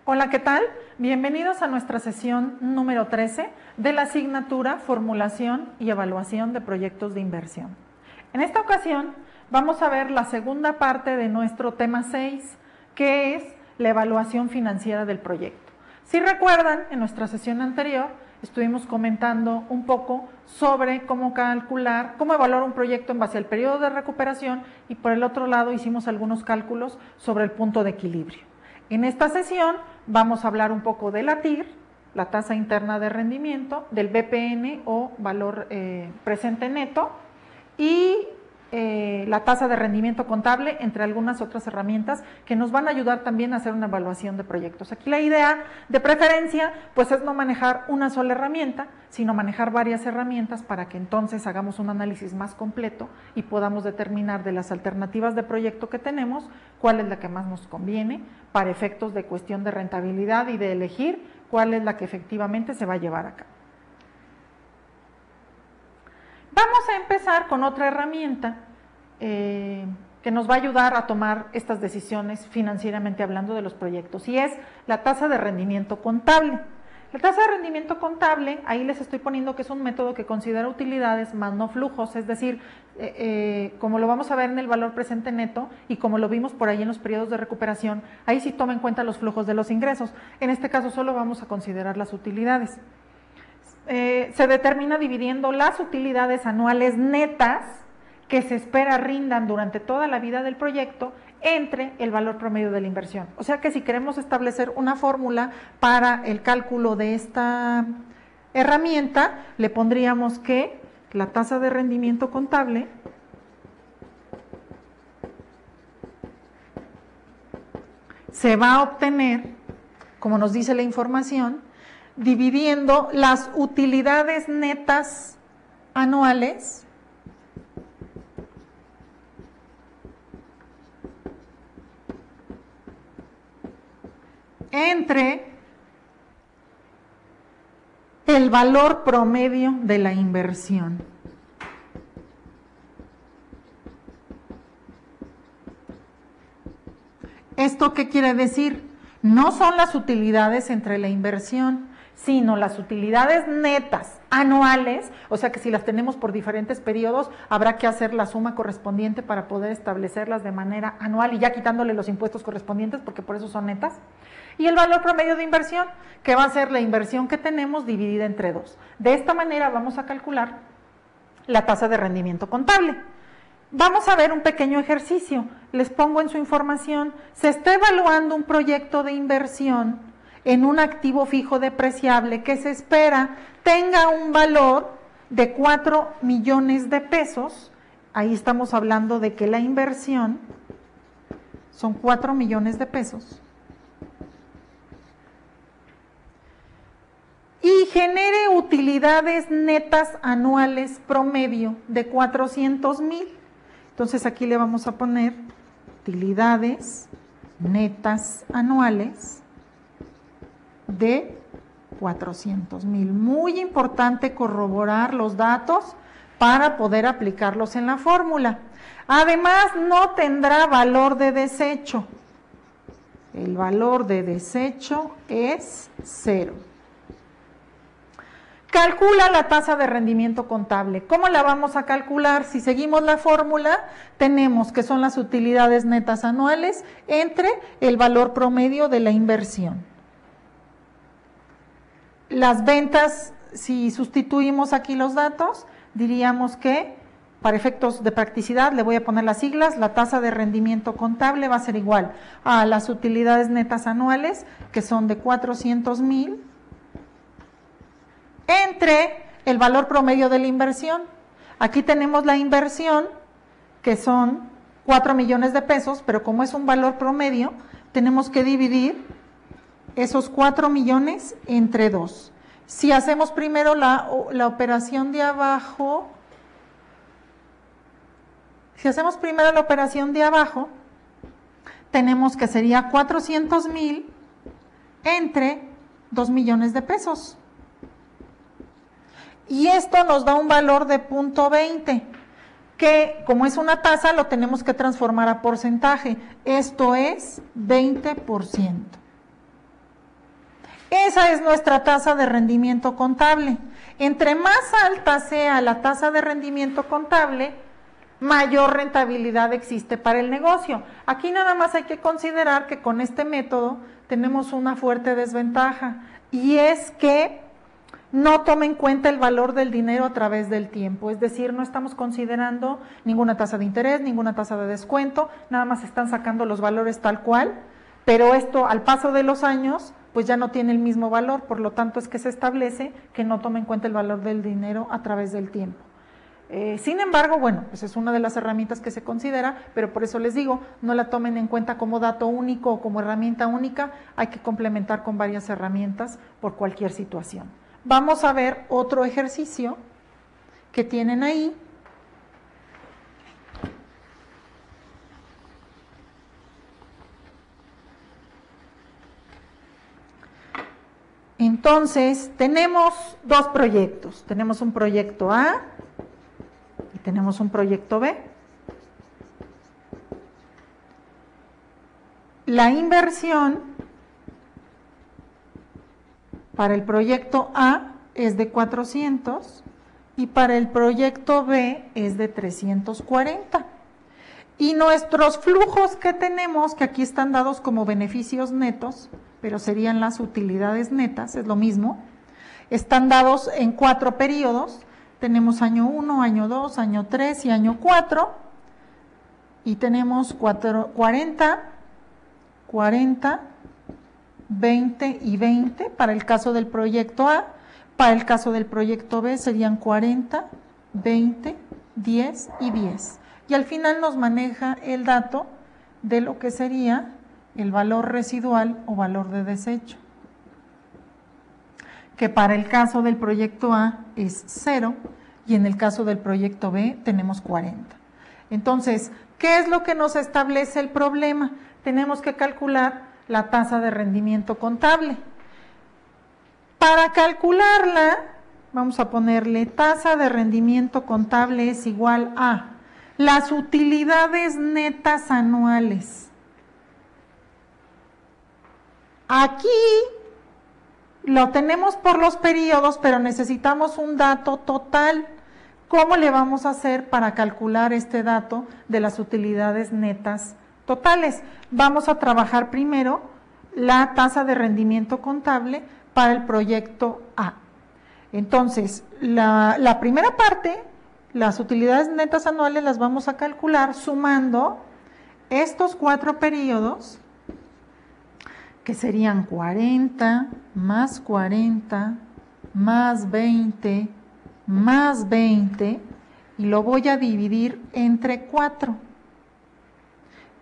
Hola, ¿qué tal? Bienvenidos a nuestra sesión número 13 de la asignatura Formulación y Evaluación de Proyectos de Inversión. En esta ocasión vamos a ver la segunda parte de nuestro tema 6, que es la evaluación financiera del proyecto. Si recuerdan, en nuestra sesión anterior estuvimos comentando un poco sobre cómo calcular, cómo evaluar un proyecto en base al periodo de recuperación y por el otro lado hicimos algunos cálculos sobre el punto de equilibrio. En esta sesión vamos a hablar un poco de la TIR, la tasa interna de rendimiento, del BPN o valor presente neto y la tasa de rendimiento contable, entre algunas otras herramientas que nos van a ayudar también a hacer una evaluación de proyectos. Aquí la idea de preferencia pues es no manejar una sola herramienta, sino manejar varias herramientas para que entonces hagamos un análisis más completo y podamos determinar de las alternativas de proyecto que tenemos cuál es la que más nos conviene para efectos de cuestión de rentabilidad y de elegir cuál es la que efectivamente se va a llevar a cabo. Vamos a empezar con otra herramienta que nos va a ayudar a tomar estas decisiones financieramente hablando de los proyectos y es la tasa de rendimiento contable. La tasa de rendimiento contable, ahí les estoy poniendo que es un método que considera utilidades más no flujos, es decir, como lo vamos a ver en el valor presente neto y como lo vimos por ahí en los periodos de recuperación, ahí sí toma en cuenta los flujos de los ingresos. En este caso solo vamos a considerar las utilidades. Se determina dividiendo las utilidades anuales netas que se espera rindan durante toda la vida del proyecto entre el valor promedio de la inversión. O sea que si queremos establecer una fórmula para el cálculo de esta herramienta, le pondríamos que la tasa de rendimiento contable se va a obtener, como nos dice la información, dividiendo las utilidades netas anuales entre el valor promedio de la inversión. ¿Esto qué quiere decir? No son las utilidades entre la inversión, sino las utilidades netas anuales, o sea que si las tenemos por diferentes periodos, habrá que hacer la suma correspondiente para poder establecerlas de manera anual y ya quitándole los impuestos correspondientes, porque por eso son netas. Y el valor promedio de inversión, que va a ser la inversión que tenemos dividida entre 2. De esta manera vamos a calcular la tasa de rendimiento contable. Vamos a ver un pequeño ejercicio, les pongo en su información, se está evaluando un proyecto de inversión en un activo fijo depreciable que se espera tenga un valor de 4 millones de pesos, ahí estamos hablando de que la inversión son 4 millones de pesos, y genere utilidades netas anuales promedio de 400,000. Entonces aquí le vamos a poner utilidades netas anuales de 400,000. Muy importante corroborar los datos para poder aplicarlos en la fórmula. Además, no tendrá valor de desecho. El valor de desecho es 0. Calcula la tasa de rendimiento contable. ¿Cómo la vamos a calcular? Si seguimos la fórmula, tenemos que son las utilidades netas anuales entre el valor promedio de la inversión. Las ventas, si sustituimos aquí los datos, diríamos que, para efectos de practicidad, le voy a poner las siglas, la tasa de rendimiento contable va a ser igual a las utilidades netas anuales, que son de 400,000, entre el valor promedio de la inversión. Aquí tenemos la inversión, que son 4 millones de pesos, pero como es un valor promedio, tenemos que dividir esos 4 millones entre 2. Si hacemos primero la operación de abajo, tenemos que sería 400,000 entre 2 millones de pesos. Y esto nos da un valor de 0.20, que como es una tasa lo tenemos que transformar a porcentaje, esto es 20%. Esa es nuestra tasa de rendimiento contable. Entre más alta sea la tasa de rendimiento contable, mayor rentabilidad existe para el negocio. Aquí nada más hay que considerar que con este método tenemos una fuerte desventaja, y es que no toma en cuenta el valor del dinero a través del tiempo, es decir, no estamos considerando ninguna tasa de interés, ninguna tasa de descuento, nada más están sacando los valores tal cual, pero esto al paso de los años pues ya no tiene el mismo valor, por lo tanto es que se establece que no toma en cuenta el valor del dinero a través del tiempo. Sin embargo, bueno, pues es una de las herramientas que se considera, pero por eso les digo, no la tomen en cuenta como dato único o como herramienta única, hay que complementar con varias herramientas por cualquier situación. Vamos a ver otro ejercicio que tienen ahí. Entonces, tenemos dos proyectos. Tenemos un proyecto A y tenemos un proyecto B. La inversión para el proyecto A es de 400 y para el proyecto B es de 340. Y nuestros flujos que tenemos, que aquí están dados como beneficios netos, pero serían las utilidades netas, es lo mismo, están dados en 4 periodos. Tenemos año 1, año 2, año 3 y año 4, y tenemos 40, 20 y 20 para el caso del proyecto A. Para el caso del proyecto B serían 40, 20, 10 y 10. Y al final nos maneja el dato de lo que sería el valor residual o valor de desecho, que para el caso del proyecto A es 0 y en el caso del proyecto B tenemos 40. Entonces, ¿qué es lo que nos establece el problema? Tenemos que calcular la tasa de rendimiento contable. Para calcularla, vamos a ponerle tasa de rendimiento contable es igual a las utilidades netas anuales. Aquí lo tenemos por los periodos, pero necesitamos un dato total. ¿Cómo le vamos a hacer para calcular este dato de las utilidades netas totales? Vamos a trabajar primero la tasa de rendimiento contable para el proyecto A. Entonces, la primera parte, las utilidades netas anuales las vamos a calcular sumando estos 4 periodos, que serían 40 más 40 más 20 más 20, y lo voy a dividir entre 4.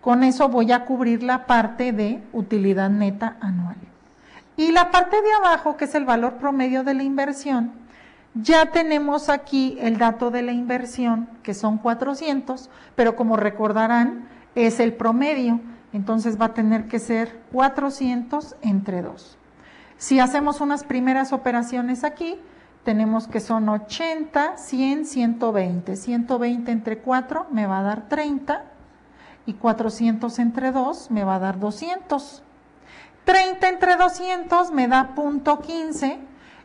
Con eso voy a cubrir la parte de utilidad neta anual. Y la parte de abajo, que es el valor promedio de la inversión, ya tenemos aquí el dato de la inversión, que son 400, pero como recordarán, es el promedio. Entonces va a tener que ser 400 entre 2. Si hacemos unas primeras operaciones aquí, tenemos que son 80, 100, 120. 120 entre 4 me va a dar 30 y 400 entre 2 me va a dar 200. 30 entre 200 me da 0.15.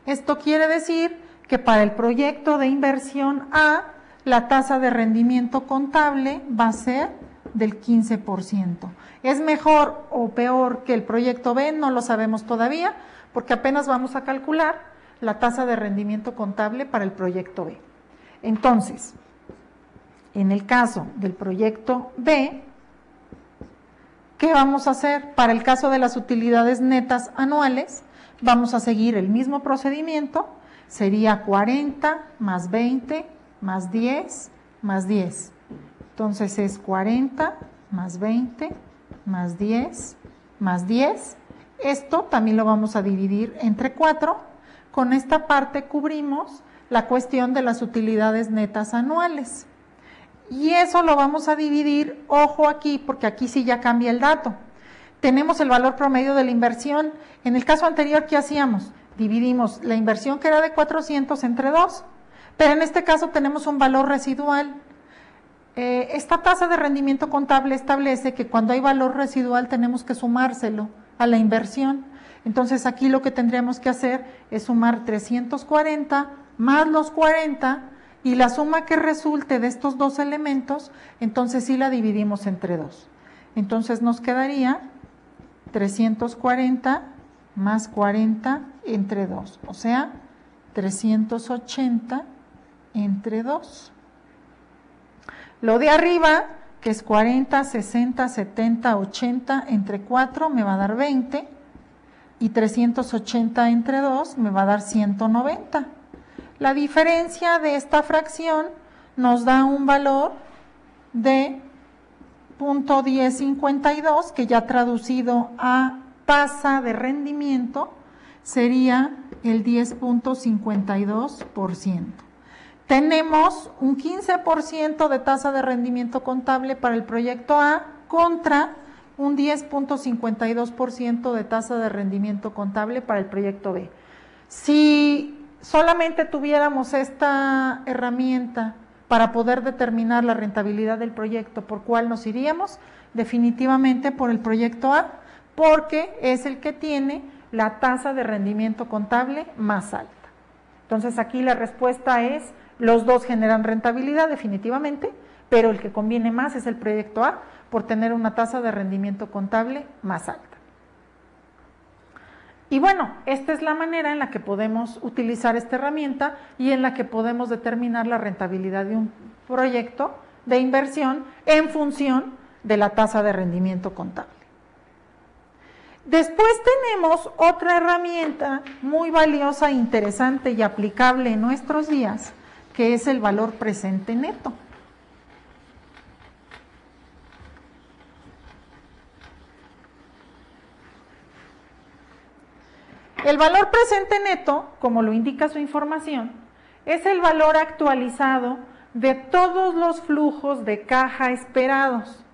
Esto quiere decir que para el proyecto de inversión A, la tasa de rendimiento contable va a ser del 15%. ¿Es mejor o peor que el proyecto B? No lo sabemos todavía, porque apenas vamos a calcular la tasa de rendimiento contable para el proyecto B. Entonces, en el caso del proyecto B, ¿qué vamos a hacer? Para el caso de las utilidades netas anuales, vamos a seguir el mismo procedimiento, sería 40 más 20 más 10 más 10. Entonces es 40 más 20 más 10 más 10. Esto también lo vamos a dividir entre 4. Con esta parte cubrimos la cuestión de las utilidades netas anuales. Y eso lo vamos a dividir, ojo aquí, porque aquí sí ya cambia el dato. Tenemos el valor promedio de la inversión. En el caso anterior, ¿qué hacíamos? Dividimos la inversión, que era de 400, entre 2. Pero en este caso tenemos un valor residual. Esta tasa de rendimiento contable establece que cuando hay valor residual tenemos que sumárselo a la inversión. Entonces aquí lo que tendríamos que hacer es sumar 340 más los 40 y la suma que resulte de estos dos elementos, entonces sí la dividimos entre 2. Entonces nos quedaría 340 más 40 entre 2, o sea, 380 entre 2. Lo de arriba, que es 40, 60, 70, 80 entre 4, me va a dar 20, y 380 entre 2 me va a dar 190. La diferencia de esta fracción nos da un valor de 0.1052, que ya traducido a tasa de rendimiento sería el 10.52%. Tenemos un 15% de tasa de rendimiento contable para el proyecto A contra un 10.52% de tasa de rendimiento contable para el proyecto B. Si solamente tuviéramos esta herramienta para poder determinar la rentabilidad del proyecto, ¿por cuál nos iríamos? Definitivamente por el proyecto A, porque es el que tiene la tasa de rendimiento contable más alta. Entonces aquí la respuesta es, los dos generan rentabilidad definitivamente, pero el que conviene más es el proyecto A por tener una tasa de rendimiento contable más alta. Y bueno, esta es la manera en la que podemos utilizar esta herramienta y en la que podemos determinar la rentabilidad de un proyecto de inversión en función de la tasa de rendimiento contable. Después tenemos otra herramienta muy valiosa, interesante y aplicable en nuestros días, que es el valor presente neto. El valor presente neto, como lo indica su información, es el valor actualizado de todos los flujos de caja esperados,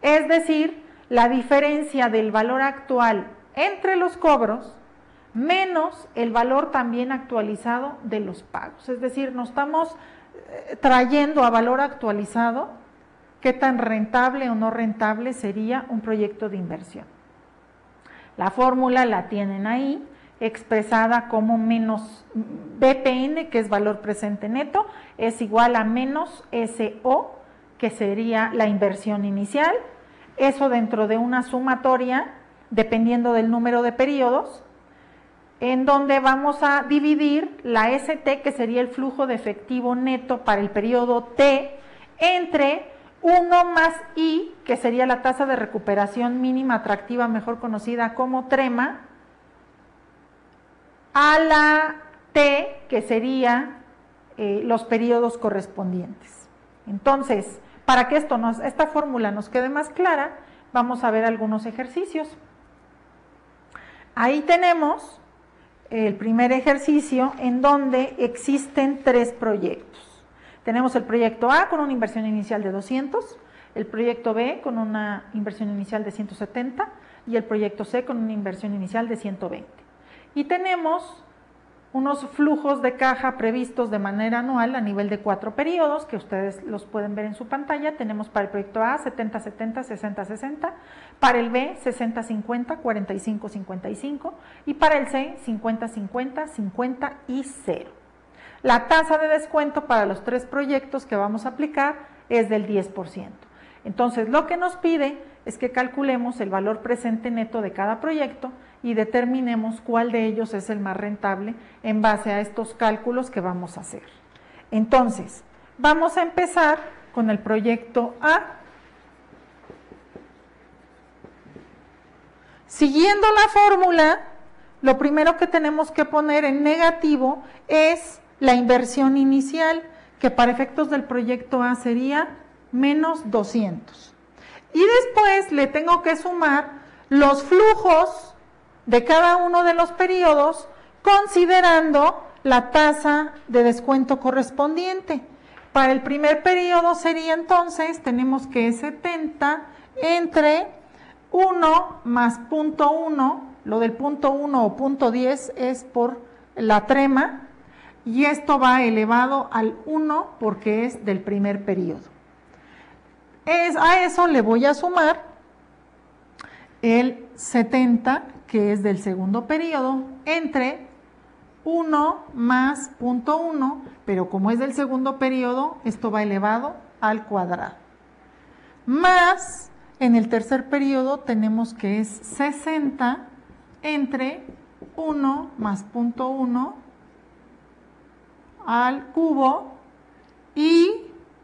es decir, la diferencia del valor actual entre los cobros menos el valor también actualizado de los pagos. Es decir, nos estamos trayendo a valor actualizado qué tan rentable o no rentable sería un proyecto de inversión. La fórmula la tienen ahí, expresada como menos BPN, que es valor presente neto, es igual a menos SO, que sería la inversión inicial, eso dentro de una sumatoria, dependiendo del número de periodos, en donde vamos a dividir la ST, que sería el flujo de efectivo neto para el periodo T, entre 1 más I, que sería la tasa de recuperación mínima atractiva, mejor conocida como TREMA, a la T, que sería los periodos correspondientes. Entonces, para que esta fórmula nos quede más clara, vamos a ver algunos ejercicios. Ahí tenemos el primer ejercicio en donde existen 3 proyectos. Tenemos el proyecto A con una inversión inicial de 200, el proyecto B con una inversión inicial de 170 y el proyecto C con una inversión inicial de 120. Y tenemos unos flujos de caja previstos de manera anual a nivel de 4 periodos, que ustedes los pueden ver en su pantalla. Tenemos para el proyecto A 70-70, 60-60, para el B 60-50, 45-55 y para el C 50-50, 50 y 0. La tasa de descuento para los 3 proyectos que vamos a aplicar es del 10%. Entonces, lo que nos pide es que calculemos el valor presente neto de cada proyecto y determinemos cuál de ellos es el más rentable en base a estos cálculos que vamos a hacer. Entonces, vamos a empezar con el proyecto A. Siguiendo la fórmula, lo primero que tenemos que poner en negativo es la inversión inicial, que para efectos del proyecto A sería menos 200. Y después le tengo que sumar los flujos de cada uno de los periodos, considerando la tasa de descuento correspondiente. Para el primer periodo sería entonces, tenemos que 70 entre 1 más 0.1, lo del 0.1 o 0.10 es por la trema, y esto va elevado al 1 porque es del primer periodo. A eso le voy a sumar el 70, que es del segundo periodo, entre 1 más 0.1, pero como es del segundo periodo, esto va elevado al cuadrado. Más, en el tercer periodo tenemos que es 60 entre 1 más 0.1 al cubo y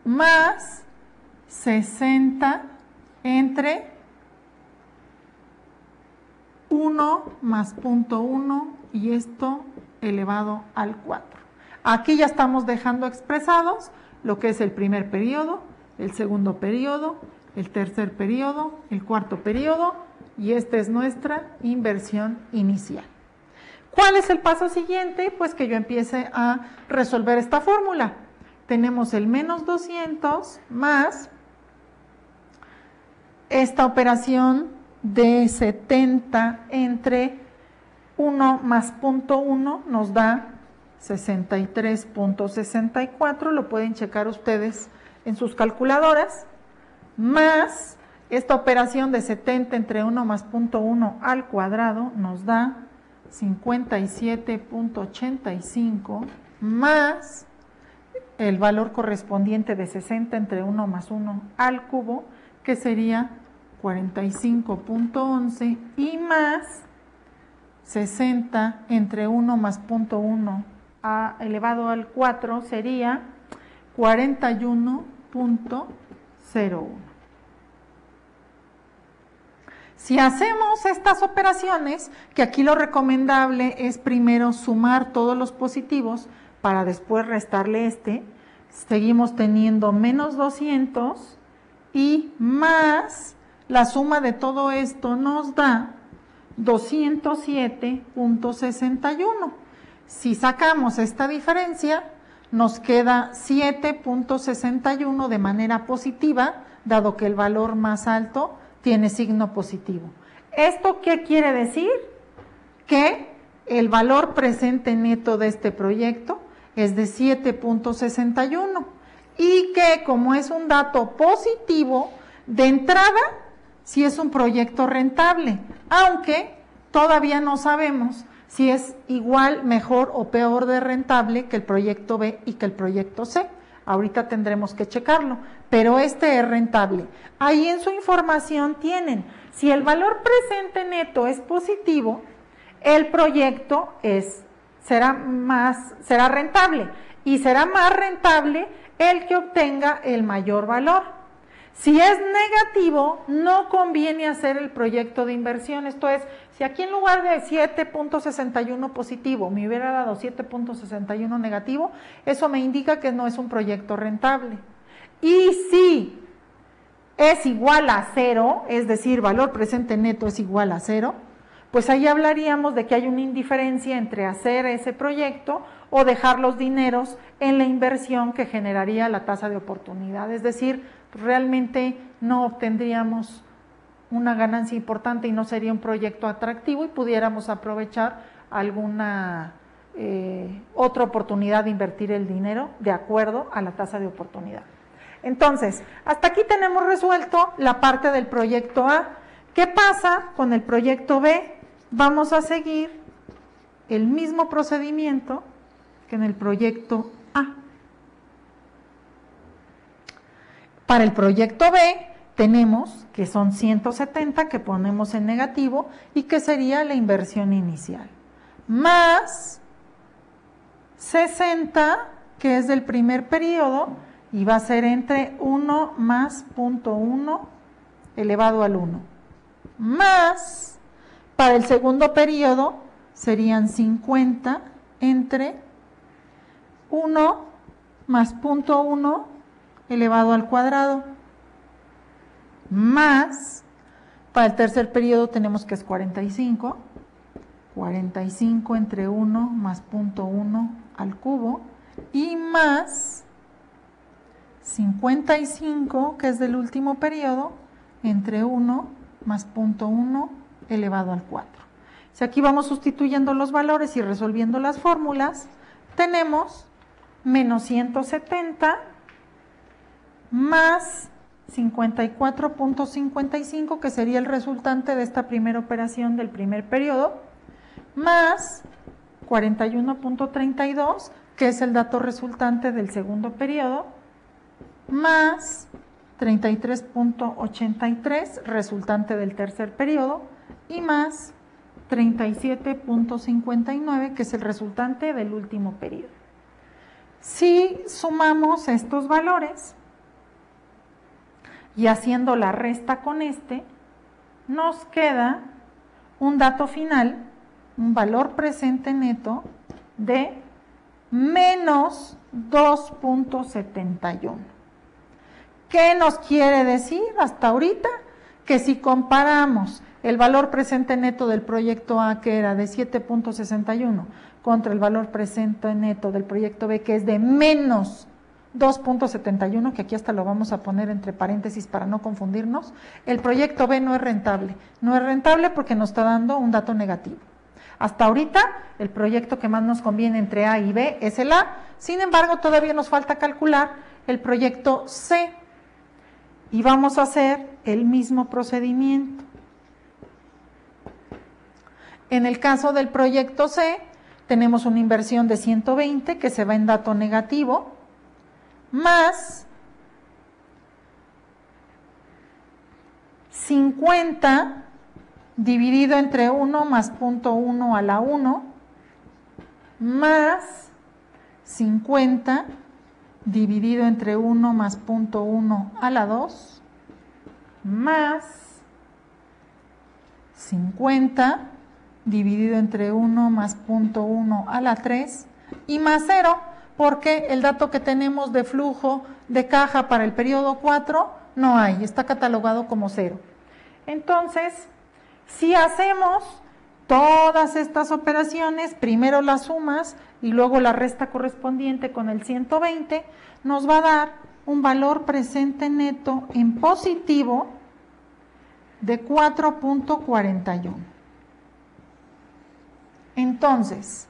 más 60 entre 1 más 0.1 y esto elevado al 4. Aquí ya estamos dejando expresados lo que es el primer periodo, el segundo periodo, el tercer periodo, el cuarto periodo y esta es nuestra inversión inicial. ¿Cuál es el paso siguiente? Pues que yo empiece a resolver esta fórmula. Tenemos el menos 200 más esta operación de 70 entre 1 más 0.1 nos da 63.64, lo pueden checar ustedes en sus calculadoras, más esta operación de 70 entre 1 más 0.1 al cuadrado nos da 57.85 más el valor correspondiente de 60 entre 1 más 1 al cubo, que sería 45.11 y más 60 entre 1 más 0.1 elevado al 4 sería 41.01. Si hacemos estas operaciones, que aquí lo recomendable es primero sumar todos los positivos para después restarle este, seguimos teniendo menos 200 y más la suma de todo esto nos da 207.61. Si sacamos esta diferencia, nos queda 7.61 de manera positiva, dado que el valor más alto tiene signo positivo. ¿Esto qué quiere decir? Que el valor presente neto de este proyecto es de 7.61 y que como es un dato positivo, de entrada, sí es un proyecto rentable, aunque todavía no sabemos si es igual, mejor o peor de rentable que el proyecto B y que el proyecto C. Ahorita tendremos que checarlo, pero este es rentable. Ahí en su información tienen, si el valor presente neto es positivo, el proyecto será rentable y será más rentable el que obtenga el mayor valor. Si es negativo, no conviene hacer el proyecto de inversión. Esto es, si aquí en lugar de 7.61 positivo me hubiera dado 7.61 negativo, eso me indica que no es un proyecto rentable. Y si es igual a 0, es decir, valor presente neto es igual a 0, pues ahí hablaríamos de que hay una indiferencia entre hacer ese proyecto o dejar los dineros en la inversión que generaría la tasa de oportunidad. Es decir, realmente no obtendríamos una ganancia importante y no sería un proyecto atractivo y pudiéramos aprovechar alguna otra oportunidad de invertir el dinero de acuerdo a la tasa de oportunidad. Entonces, hasta aquí tenemos resuelto la parte del proyecto A. ¿Qué pasa con el proyecto B? Vamos a seguir el mismo procedimiento que en el proyecto A. Para el proyecto B tenemos que son 170 que ponemos en negativo y que sería la inversión inicial, más 60 que es del primer periodo y va a ser entre 1 más 0.1 elevado al 1, más para el segundo periodo serían 50 entre 1 más 0.1 elevado al cuadrado, más, para el tercer periodo tenemos que es 45 entre 1 más 0.1 al cubo, y más 55, que es del último periodo, entre 1 más 0.1 elevado al 4. Si aquí vamos sustituyendo los valores y resolviendo las fórmulas, tenemos menos 170 más 54.55, que sería el resultante de esta primera operación del primer periodo, más 41.32, que es el dato resultante del segundo periodo, más 33.83, resultante del tercer periodo, y más 37.59, que es el resultante del último periodo. Si sumamos estos valores y haciendo la resta con este, nos queda un dato final, un valor presente neto de menos 2.71. ¿Qué nos quiere decir hasta ahorita? Que si comparamos el valor presente neto del proyecto A, que era de 7.61, contra el valor presente neto del proyecto B, que es de menos 2.71, que aquí hasta lo vamos a poner entre paréntesis para no confundirnos, el proyecto B no es rentable. No es rentable porque nos está dando un dato negativo. Hasta ahorita, el proyecto que más nos conviene entre A y B es el A. Sin embargo, todavía nos falta calcular el proyecto C. Y vamos a hacer el mismo procedimiento. En el caso del proyecto C, tenemos una inversión de 120 que se va en dato negativo, más 50 dividido entre 1 más 0.1 a la 1, más 50 dividido entre 1 más 0.1 a la 2, más 50 dividido entre 1 más 0.1 a la 3 y más 0, porque el dato que tenemos de flujo de caja para el periodo 4 no hay, está catalogado como 0. Entonces, si hacemos todas estas operaciones, primero las sumas y luego la resta correspondiente con el 120, nos va a dar un valor presente neto en positivo de 4.41. Entonces,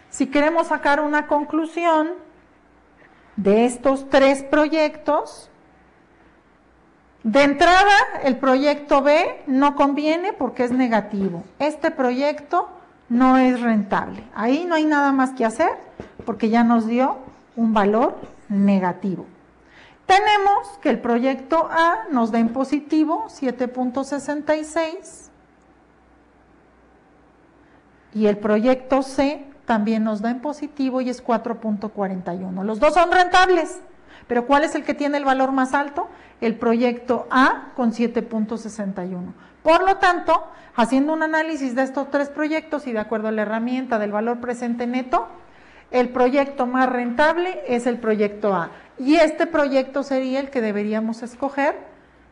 si queremos sacar una conclusión de estos tres proyectos, de entrada el proyecto B no conviene porque es negativo. Este proyecto no es rentable. Ahí no hay nada más que hacer porque ya nos dio un valor negativo. Tenemos que el proyecto A nos da en positivo 7.66 y el proyecto C también nos da en positivo y es 4.41. Los dos son rentables, pero ¿cuál es el que tiene el valor más alto? El proyecto A con 7.61. Por lo tanto, haciendo un análisis de estos tres proyectos y de acuerdo a la herramienta del valor presente neto, el proyecto más rentable es el proyecto A. Y este proyecto sería el que deberíamos escoger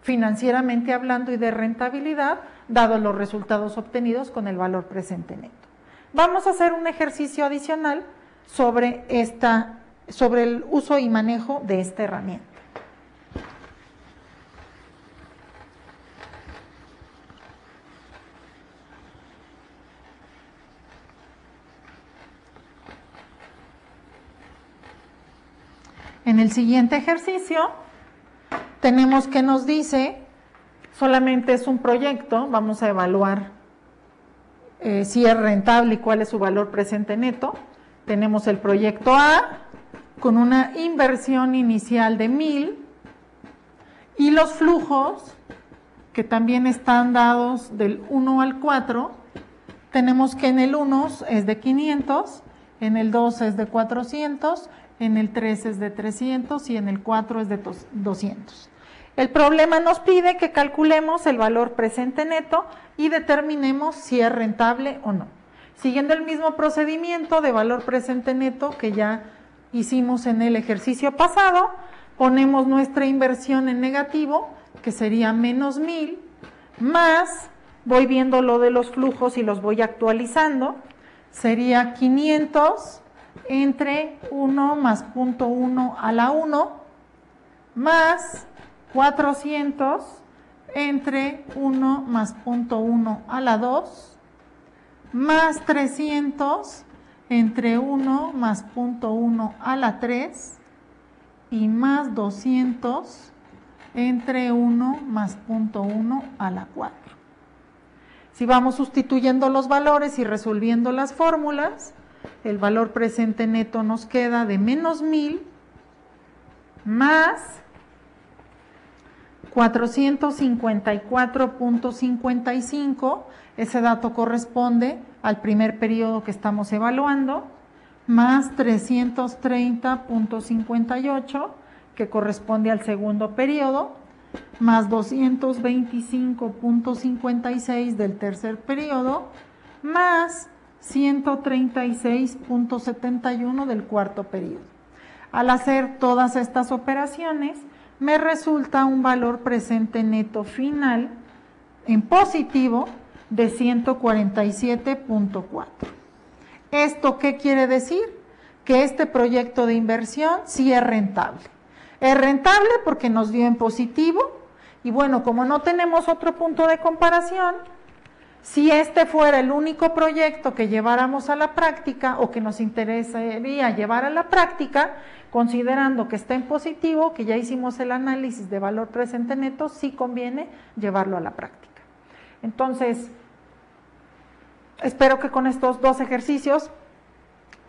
financieramente hablando y de rentabilidad, dados los resultados obtenidos con el valor presente neto. Vamos a hacer un ejercicio adicional sobre el uso y manejo de esta herramienta. En el siguiente ejercicio tenemos que nos dice, solamente es un proyecto, vamos a evaluar si es rentable y cuál es su valor presente neto. Tenemos el proyecto A con una inversión inicial de 1000 y los flujos que también están dados del 1 al 4, tenemos que en el 1 es de 500, en el 2 es de 400, en el 3 es de 300 y en el 4 es de 200. El problema nos pide que calculemos el valor presente neto y determinemos si es rentable o no. Siguiendo el mismo procedimiento de valor presente neto que ya hicimos en el ejercicio pasado, ponemos nuestra inversión en negativo, que sería menos 1000, más, voy viendo lo de los flujos y los voy actualizando, sería 500 entre 1 más 0.1 a la 1, más 400 entre 1 más 0.1 a la 2, más 300 entre 1 más 0.1 a la 3 y más 200 entre 1 más 0.1 a la 4. Si vamos sustituyendo los valores y resolviendo las fórmulas, el valor presente neto nos queda de menos 1000 más 454.55, ese dato corresponde al primer periodo que estamos evaluando, más 330.58, que corresponde al segundo periodo, más 225.56 del tercer periodo, más 136.71 del cuarto periodo. Al hacer todas estas operaciones, me resulta un valor presente neto final en positivo de 147.4. ¿Esto qué quiere decir? Que este proyecto de inversión sí es rentable. Es rentable porque nos dio en positivo y bueno, como no tenemos otro punto de comparación, si este fuera el único proyecto que lleváramos a la práctica o que nos interesaría llevar a la práctica, considerando que está en positivo, que ya hicimos el análisis de valor presente neto, sí conviene llevarlo a la práctica. Entonces, espero que con estos dos ejercicios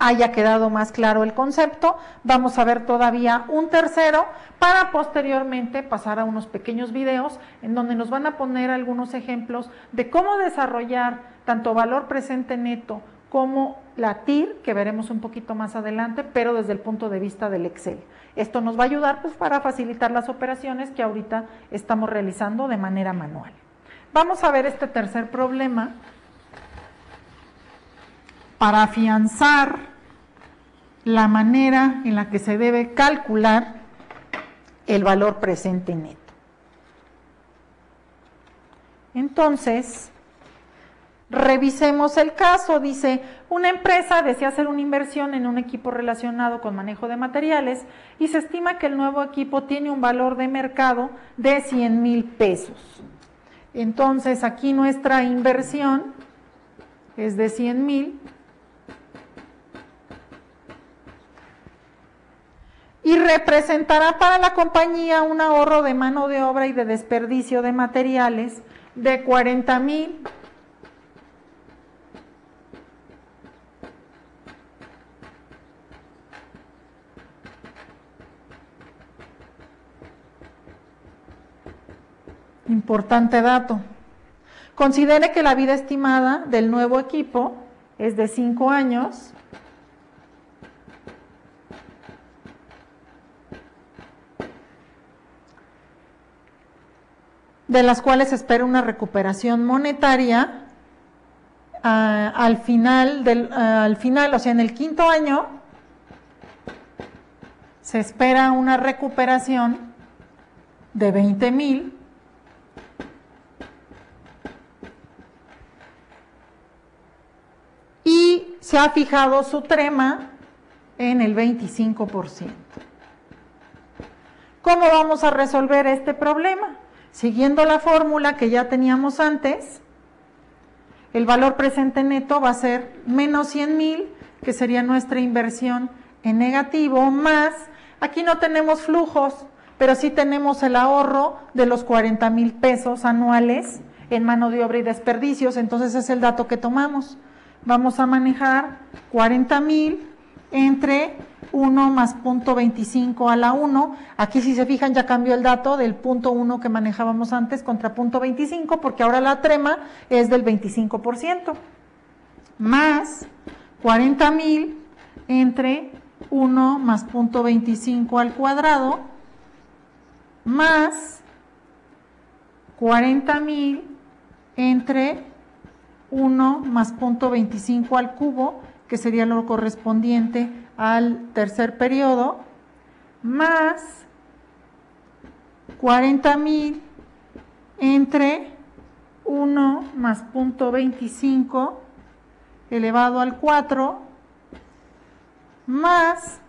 haya quedado más claro el concepto. Vamos a ver todavía un tercero para posteriormente pasar a unos pequeños videos en donde nos van a poner algunos ejemplos de cómo desarrollar tanto valor presente neto como la TIR, que veremos un poquito más adelante, pero desde el punto de vista del Excel. Esto nos va a ayudar pues para facilitar las operaciones que ahorita estamos realizando de manera manual. Vamos a ver este tercer problema para afianzar la manera en la que se debe calcular el valor presente neto. Entonces, revisemos el caso. Dice, una empresa desea hacer una inversión en un equipo relacionado con manejo de materiales y se estima que el nuevo equipo tiene un valor de mercado de 100,000 pesos. Entonces, aquí nuestra inversión es de 100,000 y representará para la compañía un ahorro de mano de obra y de desperdicio de materiales de 40,000. Importante dato. Considere que la vida estimada del nuevo equipo es de 5 años. De las cuales se espera una recuperación monetaria al final, o sea, en el quinto año, se espera una recuperación de 20,000 y se ha fijado su trema en el 25%. ¿Cómo vamos a resolver este problema? Siguiendo la fórmula que ya teníamos antes, el valor presente neto va a ser menos 100,000, que sería nuestra inversión en negativo, más, aquí no tenemos flujos, pero sí tenemos el ahorro de los 40,000 pesos anuales en mano de obra y desperdicios, entonces es el dato que tomamos. Vamos a manejar 40,000 entre 1 más 0.25 a la 1, aquí si se fijan ya cambió el dato del 0.1 que manejábamos antes contra 0.25 porque ahora la trema es del 25%, más 40,000 entre 1 más 0.25 al cuadrado, más 40,000 entre 1 más 0.25 al cubo, que sería lo correspondiente al tercer periodo, más 40,000 entre 1 más 0.25 elevado al 4, más,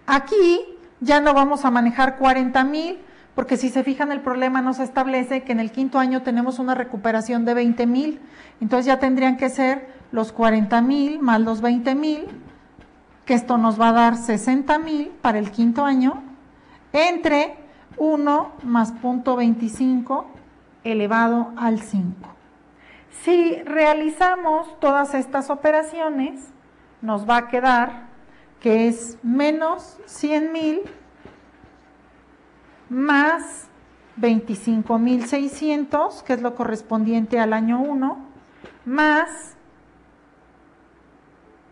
aquí ya no vamos a manejar 40,000, porque si se fijan el problema nos establece que en el quinto año tenemos una recuperación de 20,000, entonces ya tendrían que ser los 40,000 más los 20,000, que esto nos va a dar 60,000 para el quinto año, entre 1 más 0.25 elevado al 5. Si realizamos todas estas operaciones, nos va a quedar que es menos 100,000 más 25,600, que es lo correspondiente al año 1, más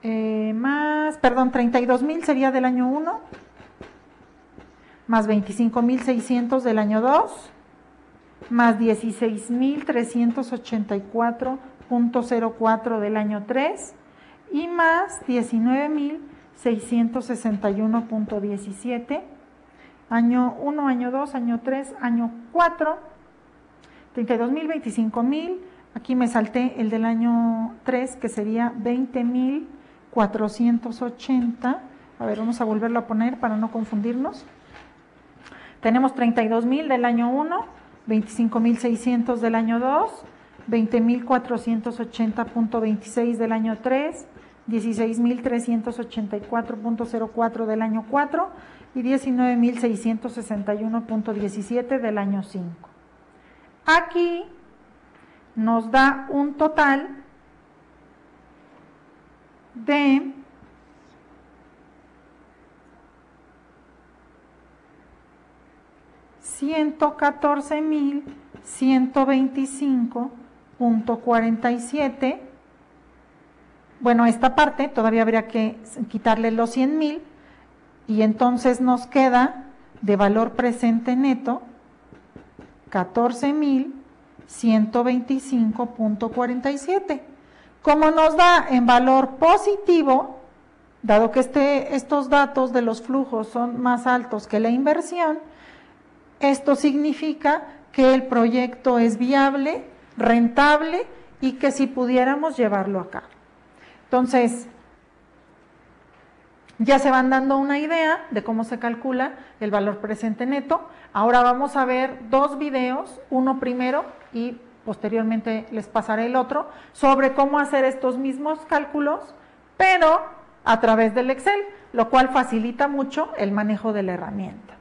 32,000 sería del año 1, más 25,600 del año 2, más 16,384.04 del año 3 y más 19,661.17, año 1, año 2, año 3, año 4, 32,000, 25,000, aquí me salté el del año 3 que sería 20,480, a ver, vamos a volverlo a poner para no confundirnos. Tenemos 32,000 del año 1, 25,600 del año 2, 20,480.26 del año 3, 16,384.04 del año 4 y 19,661.17 del año 5. Aquí nos da un total de 114,125.47. Bueno, esta parte todavía habría que quitarle los 100,000 y entonces nos queda de valor presente neto 14,125.47. Como nos da en valor positivo, dado que estos datos de los flujos son más altos que la inversión, esto significa que el proyecto es viable, rentable y que si pudiéramos llevarlo a cabo. Entonces, ya se van dando una idea de cómo se calcula el valor presente neto. Ahora vamos a ver dos videos, uno primero y posteriormente les pasaré el otro, sobre cómo hacer estos mismos cálculos, pero a través del Excel, lo cual facilita mucho el manejo de la herramienta.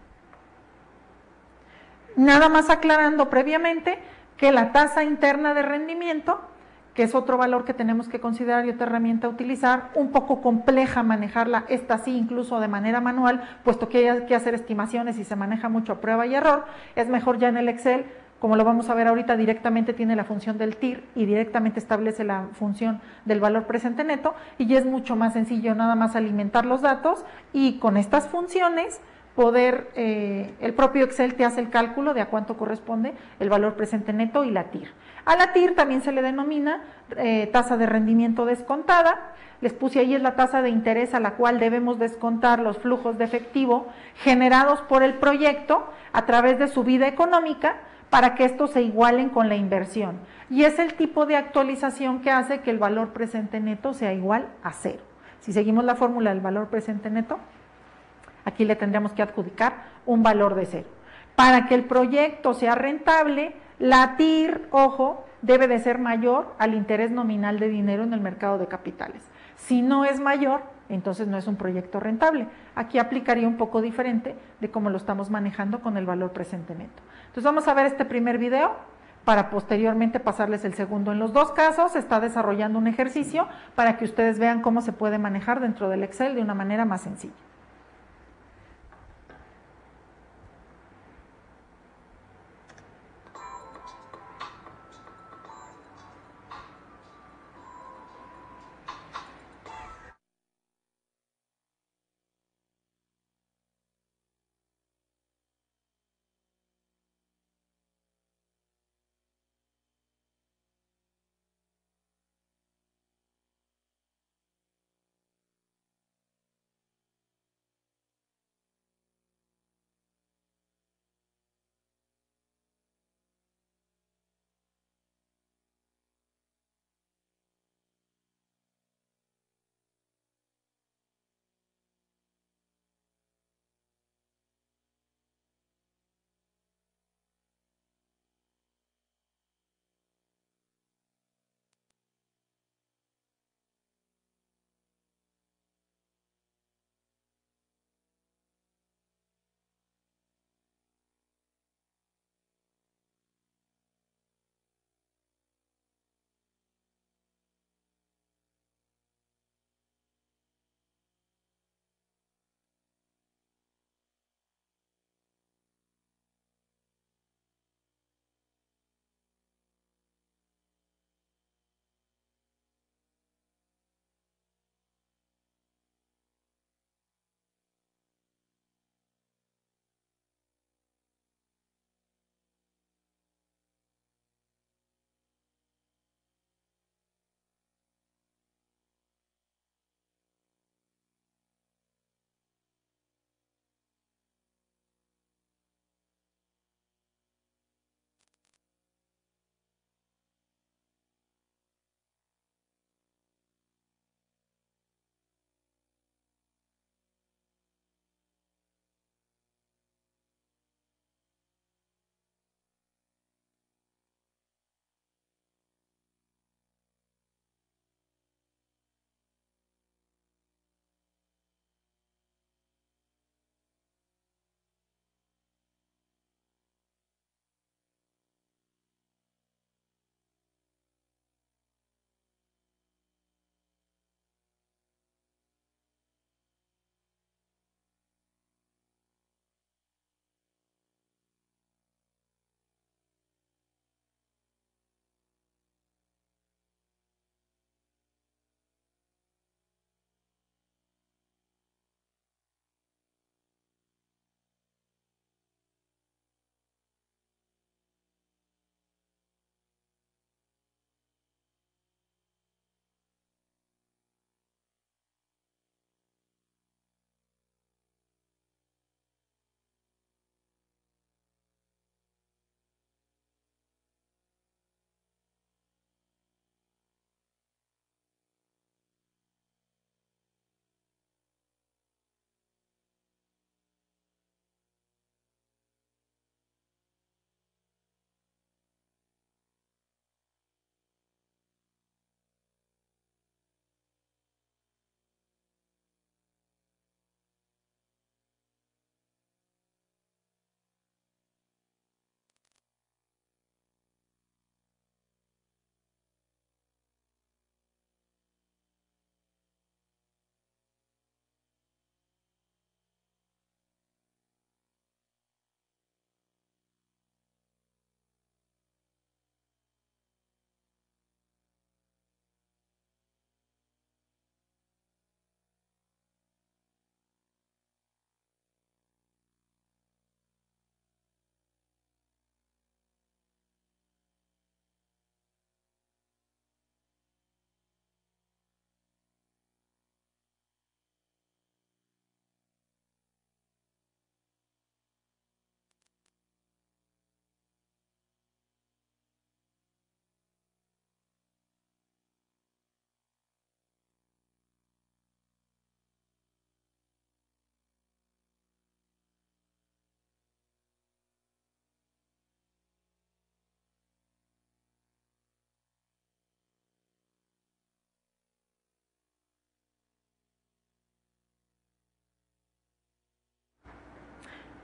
Nada más aclarando previamente que la tasa interna de rendimiento, que es otro valor que tenemos que considerar y otra herramienta a utilizar, un poco compleja manejarla, esta sí incluso de manera manual, puesto que hay que hacer estimaciones y se maneja mucho a prueba y error, es mejor ya en el Excel, como lo vamos a ver ahorita, directamente tiene la función del TIR y directamente establece la función del valor presente neto y ya es mucho más sencillo nada más alimentar los datos y con estas funciones poder, el propio Excel te hace el cálculo de a cuánto corresponde el valor presente neto y la TIR. A la TIR también se le denomina tasa de rendimiento descontada. Les puse ahí es la tasa de interés a la cual debemos descontar los flujos de efectivo generados por el proyecto a través de su vida económica para que estos se igualen con la inversión. Y es el tipo de actualización que hace que el valor presente neto sea igual a 0. Si seguimos la fórmula del valor presente neto, aquí le tendríamos que adjudicar un valor de 0. Para que el proyecto sea rentable, la TIR, ojo, debe de ser mayor al interés nominal de dinero en el mercado de capitales. Si no es mayor, entonces no es un proyecto rentable. Aquí aplicaría un poco diferente de cómo lo estamos manejando con el valor presente neto. Entonces vamos a ver este primer video para posteriormente pasarles el segundo. En los dos casos se está desarrollando un ejercicio para que ustedes vean cómo se puede manejar dentro del Excel de una manera más sencilla.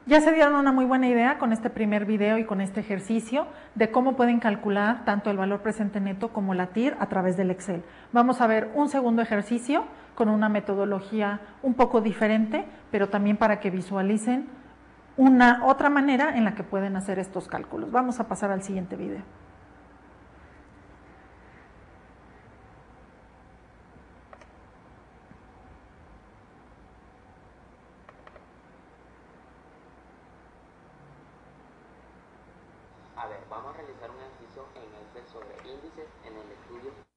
Ya se dieron una muy buena idea con este primer video y con este ejercicio de cómo pueden calcular tanto el valor presente neto como la TIR a través del Excel. Vamos a ver un segundo ejercicio con una metodología un poco diferente, pero también para que visualicen una otra manera en la que pueden hacer estos cálculos. Vamos a pasar al siguiente video. A ver, vamos a realizar un ejercicio en Excel sobre índices en el estudio.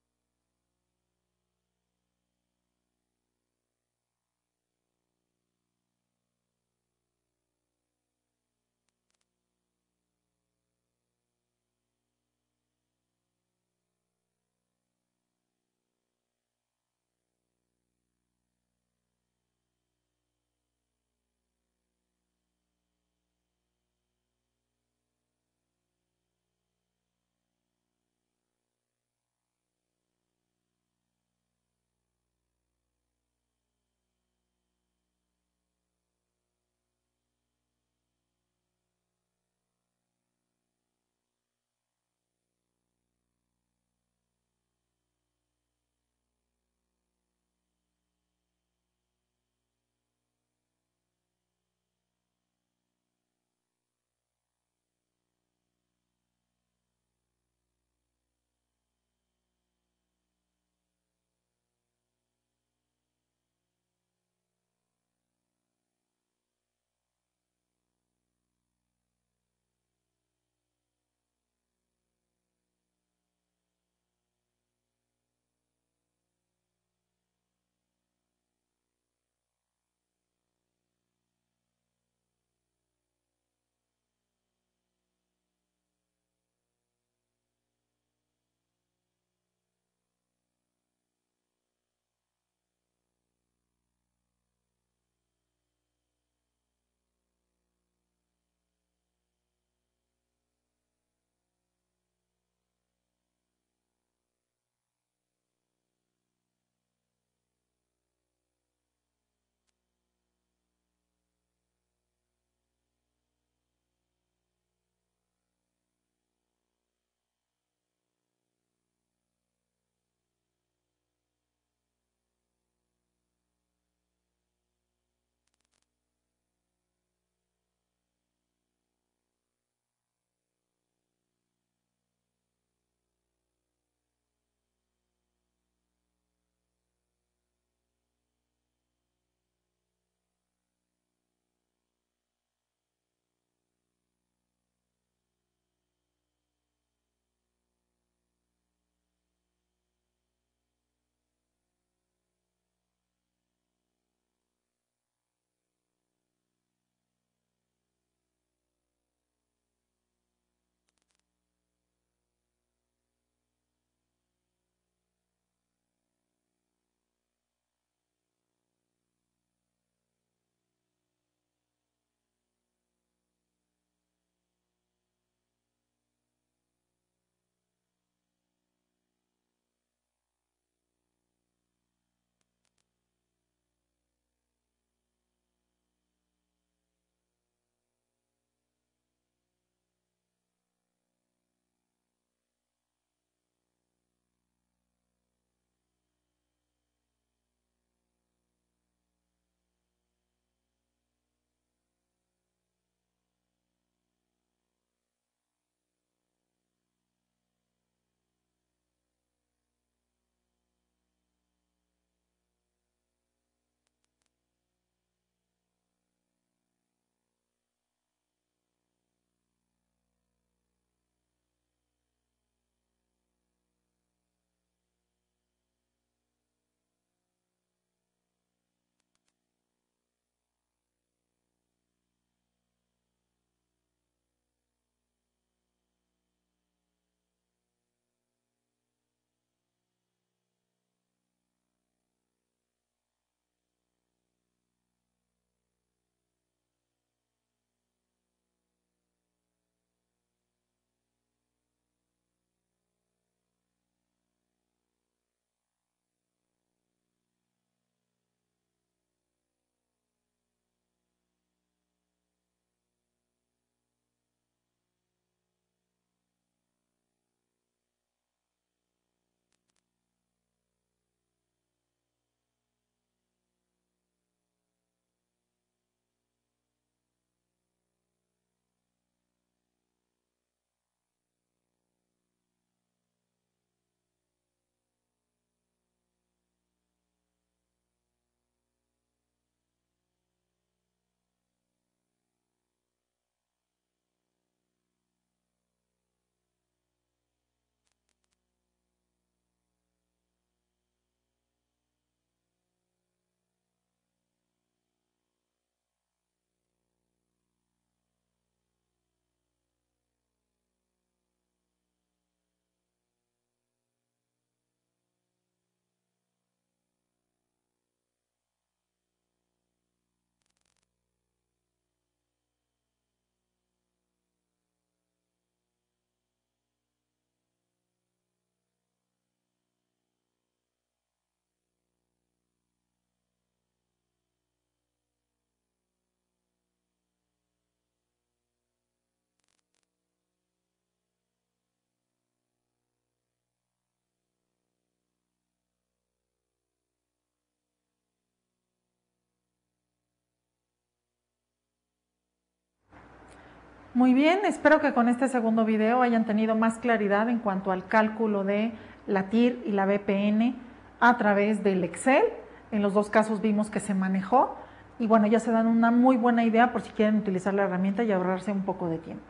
Muy bien, espero que con este segundo video hayan tenido más claridad en cuanto al cálculo de la TIR y la BPN a través del Excel. En los dos casos vimos que se manejó y bueno, ya se dan una muy buena idea por si quieren utilizar la herramienta y ahorrarse un poco de tiempo.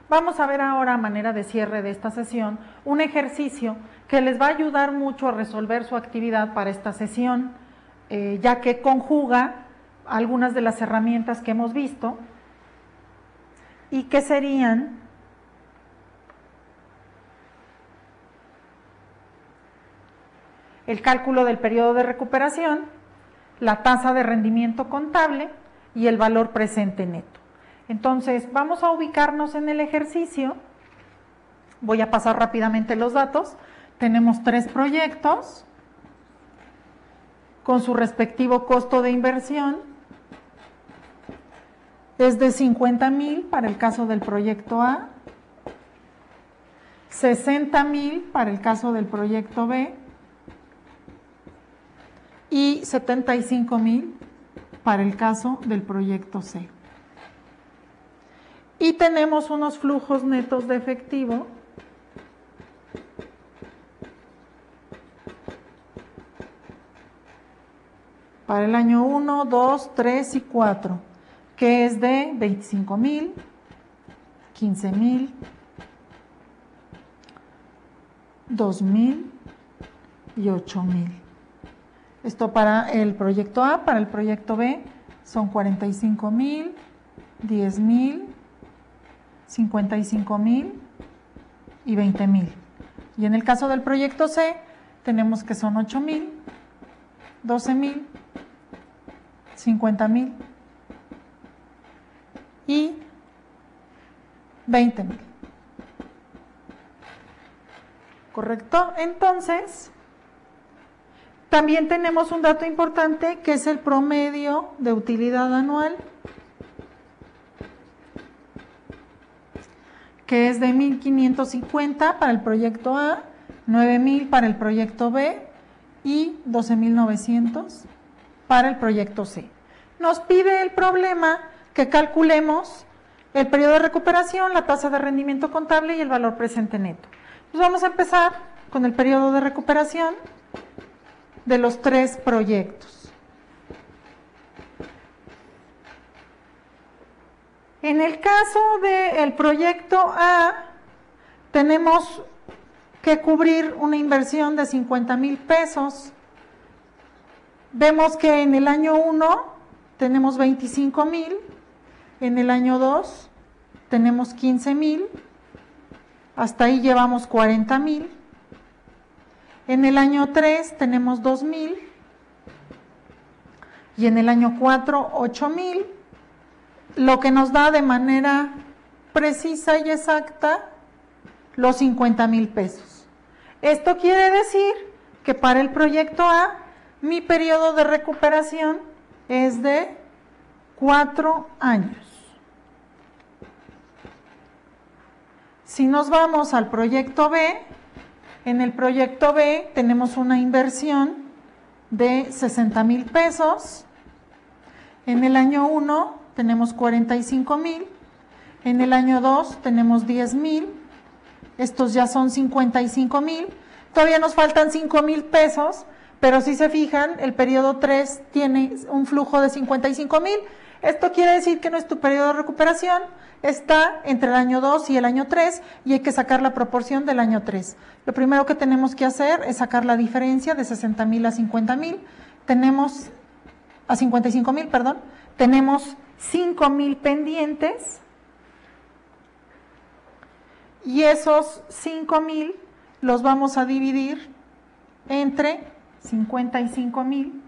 Vamos a ver ahora, a manera de cierre de esta sesión, un ejercicio que les va a ayudar mucho a resolver su actividad para esta sesión, ya que conjuga algunas de las herramientas que hemos visto y que serían el cálculo del periodo de recuperación, la tasa de rendimiento contable y el valor presente neto. Entonces, vamos a ubicarnos en el ejercicio. Voy a pasar rápidamente los datos. Tenemos 3 proyectos con su respectivo costo de inversión. Es de 50,000 para el caso del proyecto A, 60,000 para el caso del proyecto B y 75,000 para el caso del proyecto C. Y tenemos unos flujos netos de efectivo para el año 1, 2, 3 y 4, que es de 25,000, 15,000, 2,000 y 8,000. Esto para el proyecto A. Para el proyecto B son 45,000, 10,000, 55,000 y 20,000. Y en el caso del proyecto C tenemos que son 8,000, 12,000, 50,000 y 20,000. ¿Correcto? Entonces, también tenemos un dato importante que es el promedio de utilidad anual, que es de 1,550 para el proyecto A, 9,000 para el proyecto B y 12,900 para el proyecto C. Nos pide el problema que calculemos el periodo de recuperación, la tasa de rendimiento contable y el valor presente neto. Pues vamos a empezar con el periodo de recuperación de los 3 proyectos. En el caso del proyecto A, tenemos que cubrir una inversión de 50,000 pesos. Vemos que en el año 1 tenemos 25,000, en el año 2 tenemos 15,000, hasta ahí llevamos 40,000. En el año 3 tenemos 2,000 y en el año 4 8,000, lo que nos da de manera precisa y exacta los 50,000 pesos. Esto quiere decir que para el proyecto A mi periodo de recuperación es de 4 años. Si nos vamos al proyecto B, en el proyecto B tenemos una inversión de 60,000 pesos. En el año 1 tenemos 45,000. En el año 2 tenemos 10,000. Estos ya son 55,000. Todavía nos faltan 5,000 pesos, pero si se fijan, el periodo 3 tiene un flujo de 55,000. Esto quiere decir que nuestro periodo de recuperación está entre el año 2 y el año 3 y hay que sacar la proporción del año 3. Lo primero que tenemos que hacer es sacar la diferencia de 60,000 a 50,000. Tenemos a 55,000, perdón. Tenemos 5,000 pendientes y esos 5,000 los vamos a dividir entre 55,000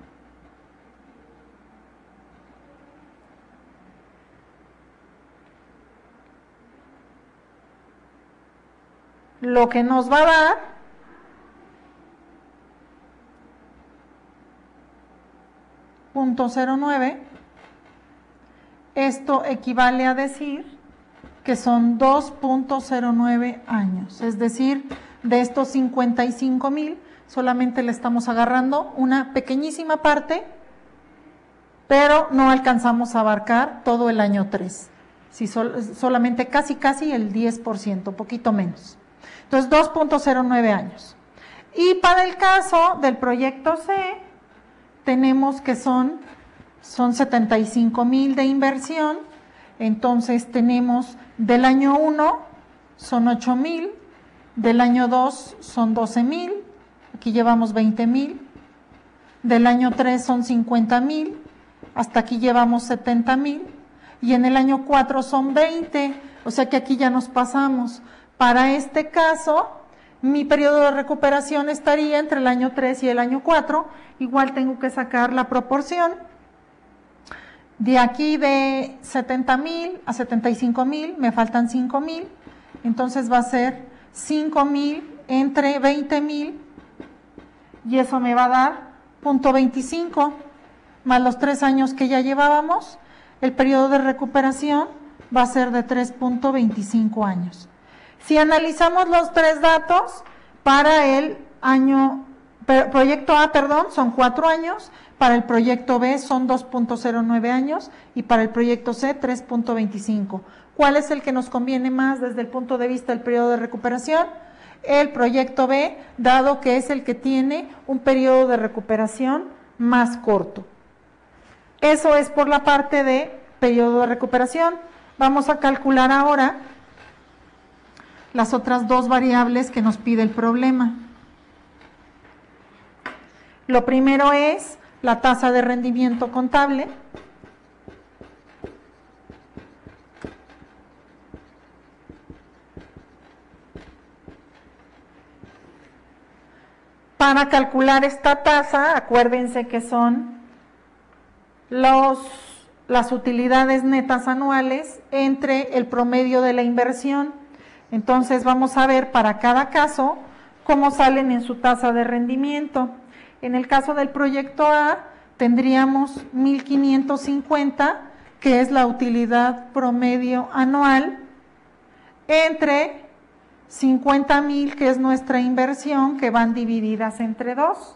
lo que nos va a dar .09. Esto equivale a decir que son 2.09 años, es decir, de estos 55,000 solamente le estamos agarrando una pequeñísima parte, pero no alcanzamos a abarcar todo el año 3. si solamente casi el 10%, poquito menos. Entonces, 2.09 años. Y para el caso del proyecto C, tenemos que son 75,000 de inversión, entonces tenemos del año 1 son 8,000, del año 2 son 12,000, aquí llevamos 20,000, del año 3 son 50,000, hasta aquí llevamos 70,000, y en el año 4 son 20, o sea que aquí ya nos pasamos. Para este caso, mi periodo de recuperación estaría entre el año 3 y el año 4, igual tengo que sacar la proporción. De aquí de 70,000 a 75,000 me faltan 5,000, entonces va a ser 5,000 entre 20,000 y eso me va a dar 0.25 más los 3 años que ya llevábamos. El periodo de recuperación va a ser de 3.25 años. Si analizamos los 3 datos, para el proyecto A, son 4 años, para el proyecto B son 2.09 años y para el proyecto C 3.25. ¿Cuál es el que nos conviene más desde el punto de vista del periodo de recuperación? El proyecto B, dado que es el que tiene un periodo de recuperación más corto. Eso es por la parte de periodo de recuperación. Vamos a calcular ahora las otras dos variables que nos pide el problema. Lo primero es la tasa de rendimiento contable. Para calcular esta tasa, acuérdense que son las utilidades netas anuales entre el promedio de la inversión. Entonces vamos a ver para cada caso cómo salen en su tasa de rendimiento. En el caso del proyecto A tendríamos 1,550, que es la utilidad promedio anual, entre 50,000, que es nuestra inversión, que van divididas entre 2.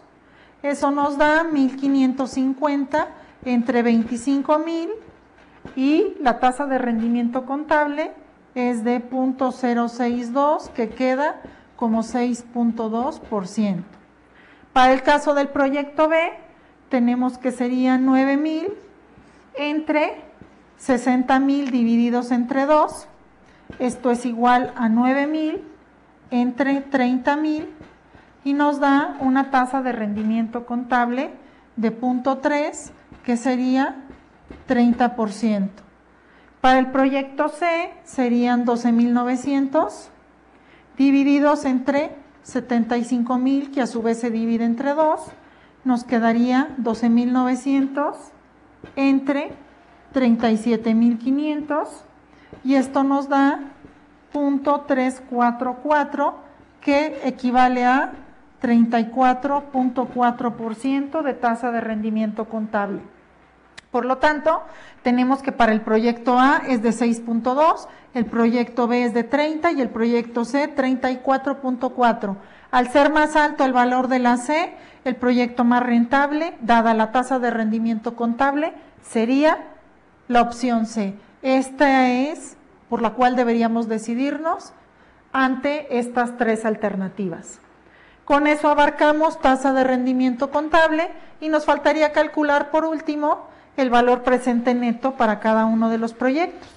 Eso nos da 1,550 entre 25,000 y la tasa de rendimiento contable es de 0.062, que queda como 6.2%. Para el caso del proyecto B, tenemos que serían 9,000 entre 60,000 divididos entre 2. Esto es igual a 9,000 entre 30,000 y nos da una tasa de rendimiento contable de 0.3, que sería 30%. Para el proyecto C serían 12,900 divididos entre 75,000, que a su vez se divide entre 2, nos quedaría 12,900 entre 37,500 y esto nos da 0.344, que equivale a 34.4% de tasa de rendimiento contable. Por lo tanto, tenemos que para el proyecto A es de 6.2, el proyecto B es de 30 y el proyecto C 34.4. Al ser más alto el valor de la C, el proyecto más rentable, dada la tasa de rendimiento contable, sería la opción C. Esta es por la cual deberíamos decidirnos ante estas 3 alternativas. Con eso abarcamos tasa de rendimiento contable y nos faltaría calcular por último el valor presente neto para cada uno de los proyectos.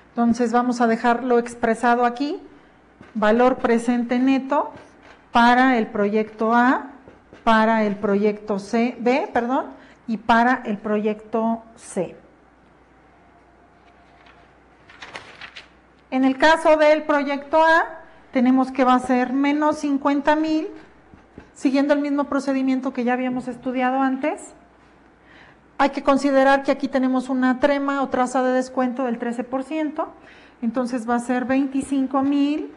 Entonces vamos a dejarlo expresado aquí, valor presente neto para el proyecto A, para el proyecto B, y para el proyecto C. En el caso del proyecto A, tenemos que va a ser menos 50,000, siguiendo el mismo procedimiento que ya habíamos estudiado antes. Hay que considerar que aquí tenemos una trema o tasa de descuento del 13%, entonces va a ser 25,000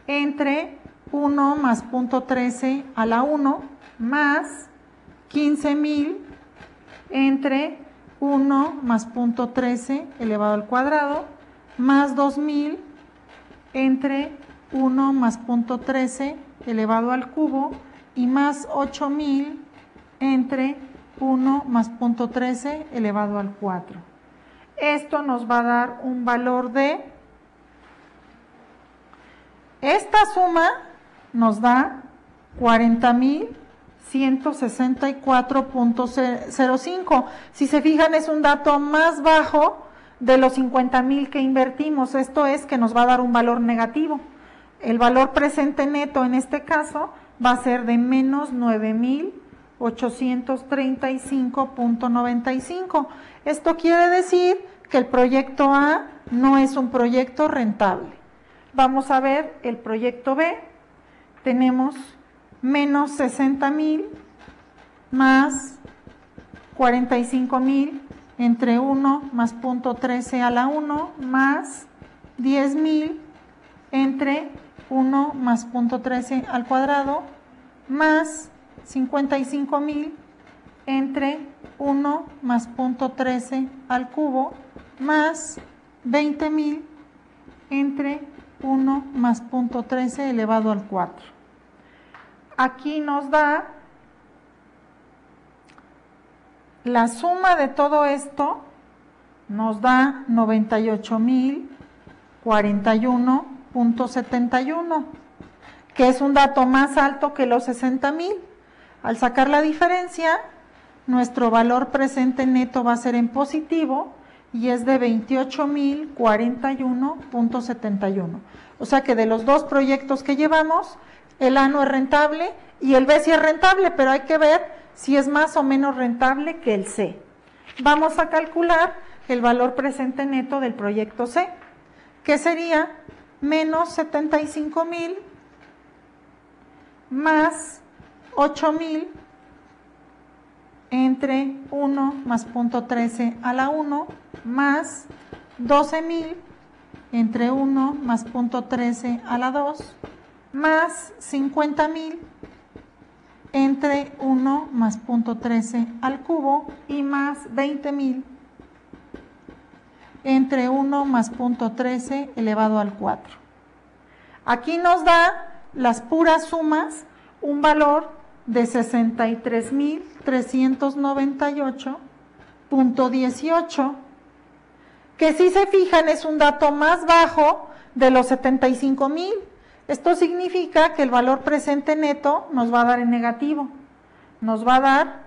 entre 1 más 0.13 a la 1 más 15,000 entre 1 más 0.13 elevado al cuadrado más 2,000 entre 1 más 0.13 elevado al cubo y más 8,000 entre 1 más 0.13 elevado al 4. Esto nos va a dar un valor de, esta suma nos da 40,164.05. Si se fijan, es un dato más bajo de los 50,000 que invertimos. Esto es que nos va a dar un valor negativo. El valor presente neto en este caso va a ser de menos 9,835.95. Esto quiere decir que el proyecto A no es un proyecto rentable. Vamos a ver el proyecto B. Tenemos menos 60,000 más 45,000 entre 1 más 0.13 a la 1 más 10,000 entre 1 más 0.13 al cuadrado más 55,000 entre 1 más 0.13 al cubo más 20,000 entre 1 más 0.13 elevado al 4. Aquí nos da la suma de todo esto, nos da 98,041.71, que es un dato más alto que los 60,000. Al sacar la diferencia, nuestro valor presente neto va a ser en positivo y es de 28,041.71. O sea que de los dos proyectos que llevamos, el A no es rentable y el B sí es rentable, pero hay que ver si es más o menos rentable que el C. Vamos a calcular el valor presente neto del proyecto C, que sería menos 75,000 más 8,000 entre 1 más 0.13 a la 1 más 12,000 entre 1 más 0.13 a la 2 más 50,000 entre 1 más 0.13 al cubo y más 20,000 entre 1 más 0.13 elevado al 4. Aquí nos da las puras sumas, un valor de 63,398.18, que si se fijan es un dato más bajo de los 75,000. Esto significa que el valor presente neto nos va a dar en negativo, nos va a dar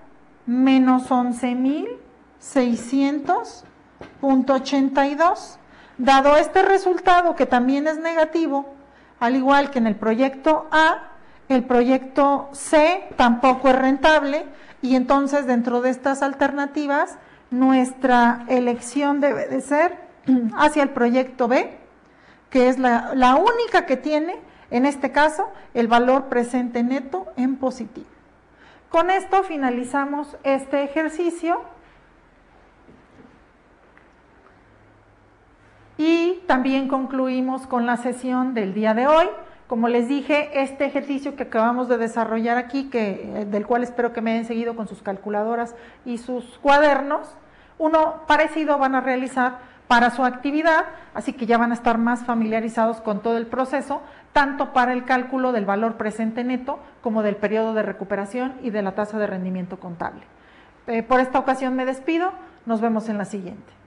menos 11,600.82. Dado este resultado, que también es negativo, al igual que en el proyecto A, el proyecto C tampoco es rentable, y entonces dentro de estas alternativas nuestra elección debe de ser hacia el proyecto B, que es la única que tiene, en este caso, el valor presente neto en positivo. Con esto finalizamos este ejercicio y también concluimos con la sesión del día de hoy. Como les dije, este ejercicio que acabamos de desarrollar aquí, del cual espero que me hayan seguido con sus calculadoras y sus cuadernos, uno parecido van a realizar para su actividad, así que ya van a estar más familiarizados con todo el proceso, tanto para el cálculo del valor presente neto como del periodo de recuperación y de la tasa de rendimiento contable. Por esta ocasión me despido, nos vemos en la siguiente.